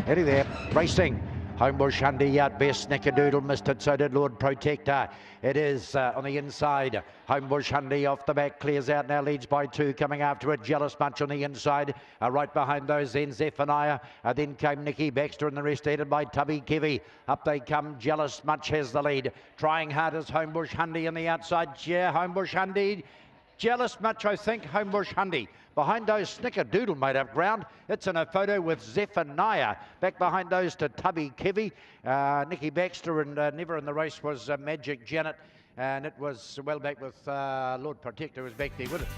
Eddie there, racing. Homebush Hundy out best, Snickerdoodle missed it, so did Lord Protector. It is on the inside. Homebush Hundy off the back, clears out now, leads by 2, coming after it. Jealous Much on the inside. Right behind those then Zephaniah. Then came Nicky Baxter and the rest headed by Tubby Kevy. Up they come, Jealous Much has the lead. Trying hard is Homebush Hundy on the outside. Yeah, Homebush Hundy. Jealous Much, I think, Homebush Hundy. Behind those, Snickerdoodle made up ground. It's in a photo with Zephaniah. Back behind those to Tubby Kevy. Nicky Baxter and never in the race was Magic Janet. And it was well back with Lord Protector was back there with it.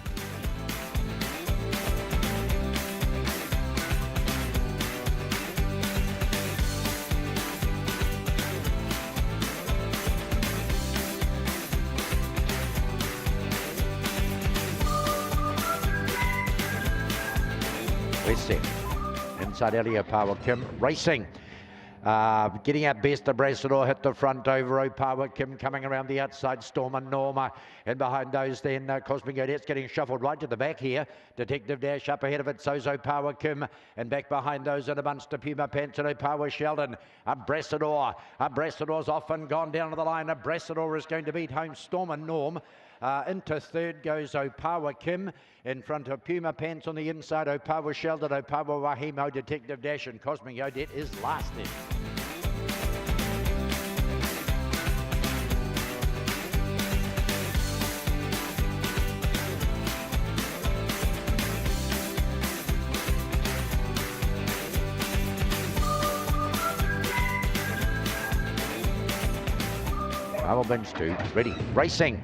Let's see. Inside Elio Power Kim racing. Getting out best, the Brassador hit the front over Power Kim coming around the outside, Storm and Norma. And behind those then Cosmic Odette's getting shuffled right to the back here. Detective Dash up ahead of it, so's Power Kim. And back behind those in a bunch to Puma Pants and Power Sheldon. Brassador's off and gone down to the line. Brassador is going to beat home Storm and Norm. Into third goes Power Kim in front of Puma Pants on the inside. Power Sheldon, Power Wahimo, Detective Dash, and Cosmic Odette is last in. Power Binge 2, ready, racing.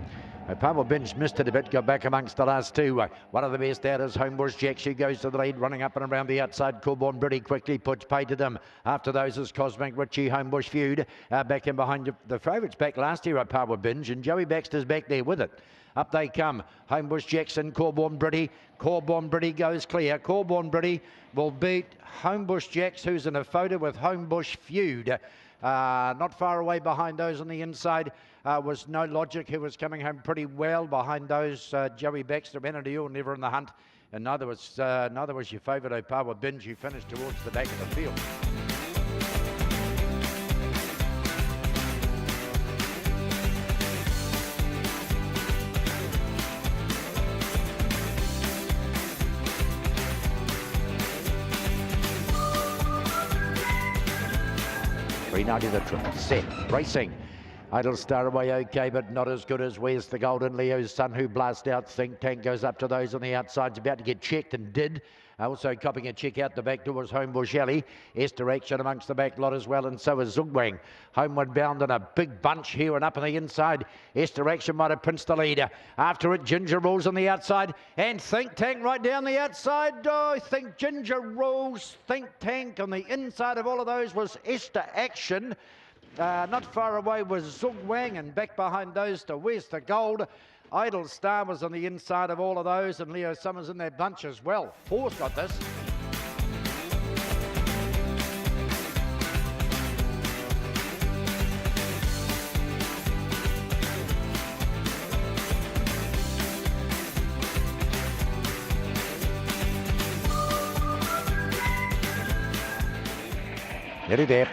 Power Binge missed it a bit, got back amongst the last two. One of the best out is Homebush Jack. She goes to the lead, running up and around the outside. Corborn pretty quickly puts pay to them. After those is Cosmic Richie, Homebush Feud. Back in behind the favourites back last year at Power Binge, and Joey Baxter's back there with it. Up they come. Homebush Jackson, Corborn Britty. Corborn Britty goes clear. Corborn Britty will beat Homebush Jacks, who's in a photo with Homebush Feud. Not far away behind those on the inside was No Logic, who was coming home pretty well. Behind those, Joey Baxter, Benedict, never in the hunt. And neither was your favourite, Power Binge, who finished towards the back of the field. $3.90 the trip. Set. Racing. Idle Star Away okay, but not as good as Where's the Golden Leo's Son, who blast out. Think Tank goes up to those on the outsides, about to get checked and did. Also copying a check out the back door was Homebush Alley. Esther Action amongst the back lot as well, and so is Zugwang. Homeward bound in a big bunch here and up on the inside. Esther Action might have pinched the leader. After it, Ginger Rules on the outside, and Think Tank right down the outside. Oh, I think Ginger Rules, Think Tank on the inside of all of those was Esther Action. Not far away was Zugwang, and back behind those to Where's the Gold. Idle Star was on the inside of all of those, and Leo Summers in that bunch as well. Four's got this. Nearly there.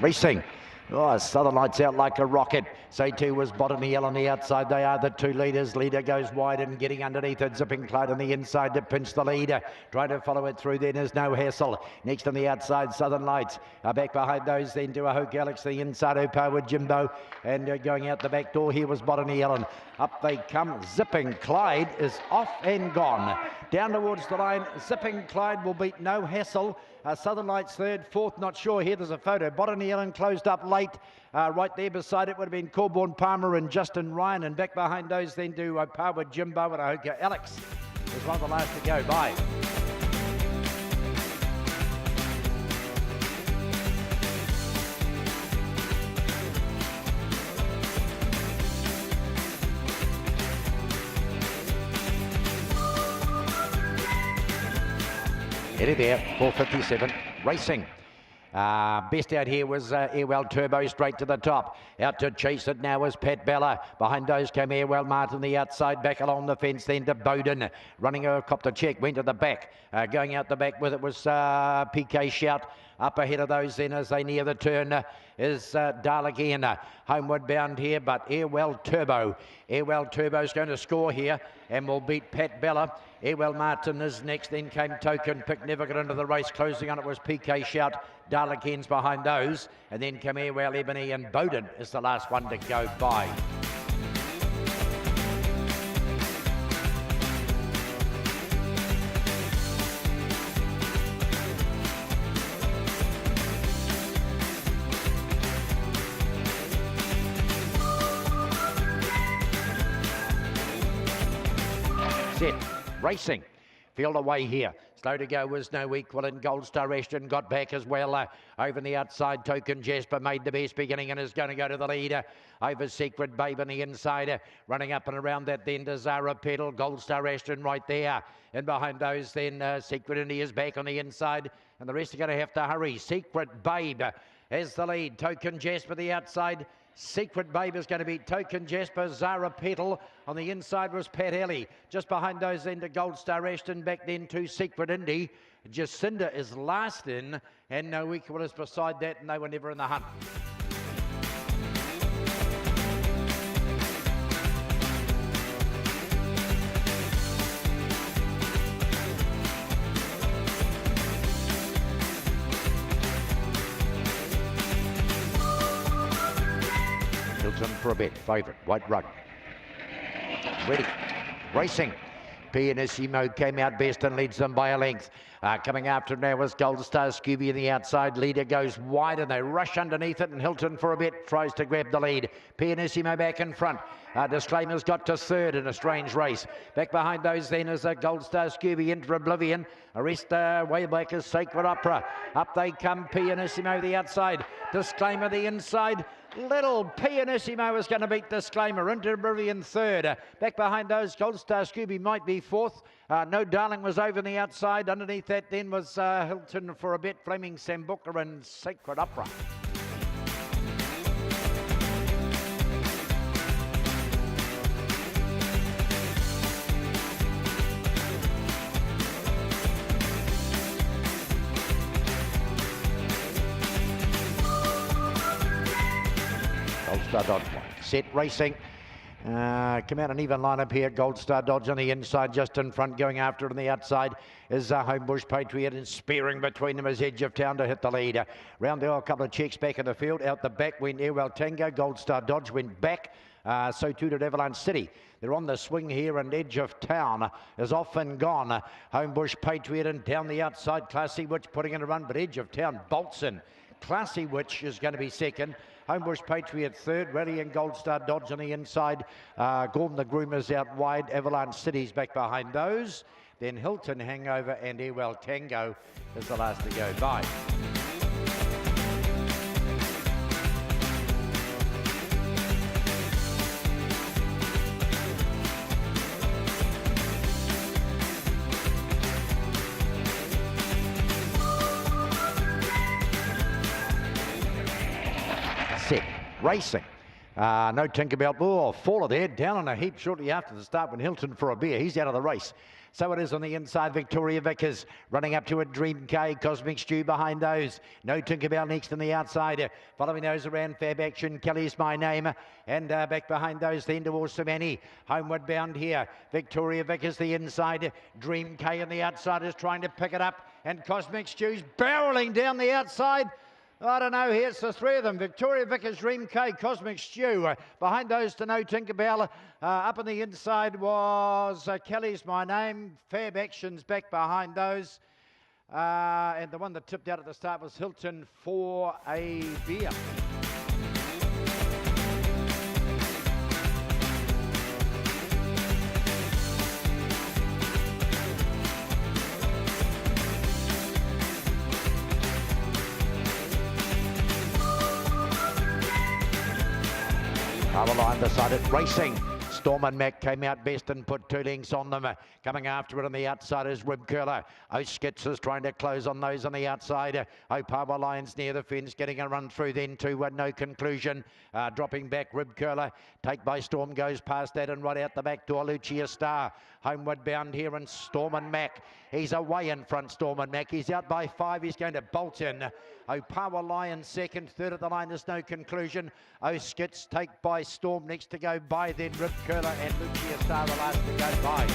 Racing. Oh, Southern Lights out like a rocket. So too was Botany L on the outside. They are the two leaders. Leader goes wide and getting underneath it. Zipping Clyde on the inside to pinch the leader. Trying to follow it through then is No Hassle. Next on the outside, Southern Lights. Back behind those then to a Hoke Alex. The inside Opa with Jimbo. And going out the back door here was Botany Ellen. Up they come. Zipping Clyde is off and gone. Down towards the line. Zipping Clyde will beat No Hassle. Southern Lights third, fourth, not sure. Here there's a photo. Botany Ellen closed up late. Right there beside it would have been Corborn Palmer and Justin Ryan. And back behind those then to Power Jimbo and Ahoka Alex. Is one of the last to go by. Eddie there, 457, racing. Best out here was Airwell Turbo straight to the top. Out to chase it now is Pat Bella. Behind those came Airwell Martin, the outside, back along the fence, then to Bowden. Running a cop to check, went to the back. Going out the back with it was PK Shout. Up ahead of those then as they near the turn is Darlagian. Homeward bound here, but Airwell Turbo. Airwell Turbo's going to score here and will beat Pat Bella. Airwell Martin is next, then came Token. Pick never got into the race. Closing on it was PK Shout. Darlagian's behind those. And then came Airwell Ebony, and Bowden is the last one to go by. Set, racing, field away here. Slow to go was no equal, and Gold Star Ashton got back as well. Over the outside, Token Jasper made the best beginning and is going to go to the lead. Over Secret Babe on the inside. Running up and around that then to Zara Petal. Gold Star Ashton right there. And behind those then Secret Indy is back on the inside. And the rest are going to have to hurry. Secret Babe has the lead. Token Jasper the outside. Secret Babe is going to beat Token Jasper. Zara Petal on the inside was Pat Ellie. Just behind those then to Gold Star Ashton. Back then to Secret Indy. Jacinda is last in, and no equal is beside that, and they were never in the hunt. Hilton for a bet, favourite, White Rug. Ready, racing. Pianissimo came out best and leads them by a length. Coming after now was Gold Star Scooby on the outside. Leader goes wide and they rush underneath it, and Hilton for a bet tries to grab the lead. Pianissimo back in front. Disclaimer's got to third in a strange race. Back behind those then is Gold Star Scooby into Oblivion. Arrest way back is Sacred Opera. Up they come, Pianissimo the outside. Disclaimer the inside. Little Pianissimo is going to beat Disclaimer into Oblivion third. Back behind those, Gold Star Scooby might be fourth. No Darling was over on the outside. Underneath that then was Hilton for a bet, Fleming Sambuca and Sacred Opera. Gold Star Dodge one. Set racing. Come out an even lineup here. Gold Star Dodge on the inside, just in front, going after it on the outside is Homebush Patriot, and spearing between them is Edge of Town to hit the lead. Round there, a couple of checks back in the field. Out the back went Airwell Tango. Gold Star Dodge went back. So too did Avalanche City. They're on the swing here, and Edge of Town is off and gone. Homebush Patriot and down the outside, Classy Witch putting in a run, but Edge of Town bolts in. Classy Witch is going to be second. Homebush Patriot third. Rally and Gold Star Dodge on the inside. Gordon the Groom is out wide. Avalanche City's back behind those. Then Hilton Hangover and Airwell Tango is the last to go by. Set, racing. No Tinkerbell. Oh, faller there, down on a heap shortly after the start when Hilton for a beer. He's out of the race. So it is on the inside. Victoria Vickers running up to a Dream K. Cosmic Stew behind those. No Tinkerbell next on the outside. Following those around Fab Action. Kelly's My Name. And back behind those then towards Samani. Homeward bound here. Victoria Vickers the inside. Dream K on the outside is trying to pick it up. And Cosmic Stew's barreling down the outside. I don't know, here's the three of them. Victoria Vickers, Dream K, Cosmic Stew. Behind those to No Tinkerbell. Up on the inside was Kelly's My Name. Fab Action's back behind those. And the one that tipped out at the start was Hilton for a beer. Power line beside it, racing. Storm and Mac came out best and put 2 lengths on them. Coming after it on the outside is Rib Curler. Skits is trying to close on those on the outside. Power Lions near the fence, getting a run through then to No Conclusion. Dropping back, Rib Curler. Take by Storm goes past that and right out the back door, Lucia Star. Homeward bound here and Storm and Mac. He's away in front, Storm and Mac. He's out by 5. He's going to bolt in. Power Lion second. Third at the line is No Conclusion. Skits take by Storm next to go by. Then Rib Curler and Lucia Star the last to go by.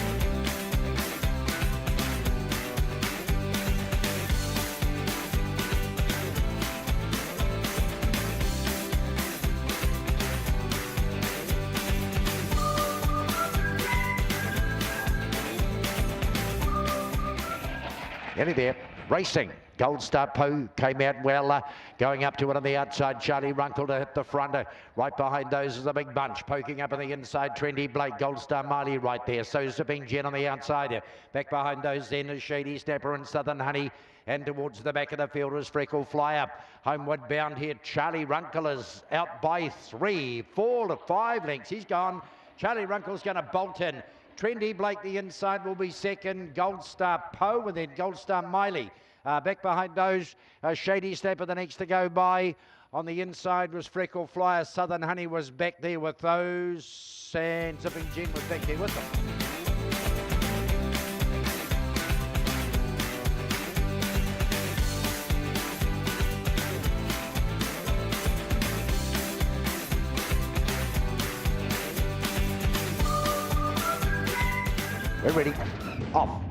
Nearly there, racing. Gold Star Poe came out well, going up to it on the outside. Charlie Runkle to hit the front. Right behind those is a big bunch. Poking up on the inside, Trendy Blake. Gold Star Marley right there. So Zipping Jen on the outside. Back behind those then is Shady Snapper and Southern Honey. And towards the back of the field is Freckle Fly Up. Homeward bound here, Charlie Runkle is out by 3, 4 to 5 lengths. He's gone. Charlie Runkle's going to bolt in. Trendy Blake, the inside, will be second. Gold Star Poe and then Gold Star Miley. Back behind those, Shady Snapper the next to go by. On the inside was Freckle Flyer. Southern Honey was back there with those. And Zipping Jen was back there with them. We're ready. Off.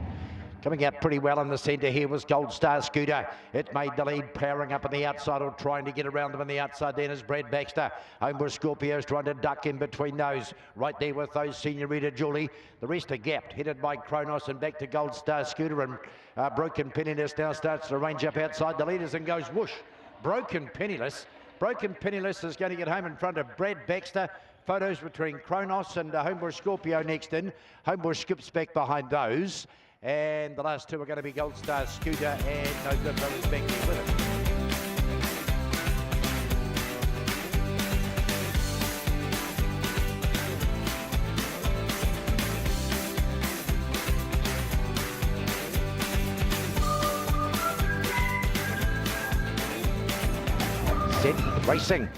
Coming out pretty well in the centre here was Gold Star Scooter. It made the lead, powering up on the outside or trying to get around them on the outside. Then is Brad Baxter. Homebush Scorpios trying to duck in between those. Right there with those, Senorita Julie. The rest are gapped, headed by Kronos and back to Gold Star Scooter. And Broken Penniless now starts to range up outside the leaders and goes whoosh. Broken Penniless. Broken Penniless is going to get home in front of Brad Baxter. Photos between Kronos and Homebush Scorpio next in. Homebush skips back behind those. And the last two are going to be Gold Star Scooter and No Good Brothers back there with it. Set, racing.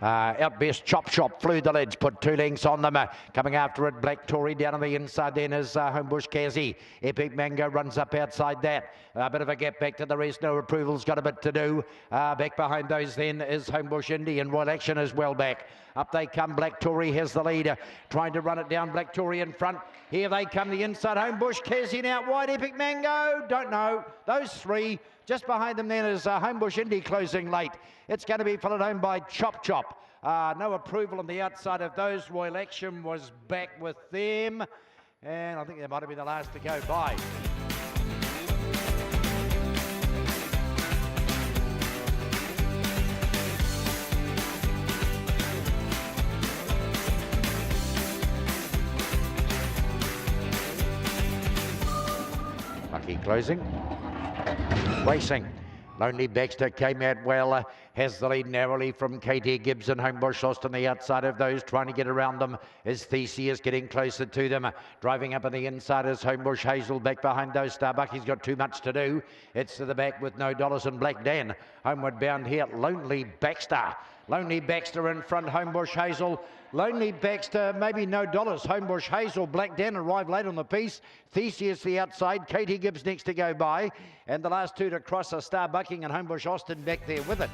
Out best, Chop Shop flew the ledge, put 2 lengths on them. Coming after it, Black Tory down on the inside then is Homebush Kazi. Epic Mango runs up outside that. A bit of a gap back to the rest. No Approval's got a bit to do. Back behind those then is Homebush Indy and Royal Action is well back. Up they come. Black Tory has the lead. Trying to run it down. Black Tory in front. Here they come. The inside. Homebush Kazi out wide. Epic Mango. Don't know. Those three. Just behind them then is Homebush Indy closing late. It's going to be followed home by Chop Chop. No Approval on the outside of those. Royal Action was back with them. And I think they might have been the last to go by. Lucky closing. Racing. Lonely Baxter came out well, has the lead narrowly from KT Gibbs and Homebush lost on the outside of those. Trying to get around them is Theseus getting closer to them. Driving up on the inside is Homebush Hazel. Back behind those, Starbucky's got too much to do. It's to the back with No Dollars and Black Dan. Homeward bound here, Lonely Baxter. Lonely Baxter in front, Homebush Hazel. Lonely Baxter, maybe No Dollars. Homebush Hazel, Black Dan arrived late on the piece. Theseus the outside, KT Gibbs next to go by. And the last two to cross are Starbucking and Homebush Austin back there with it.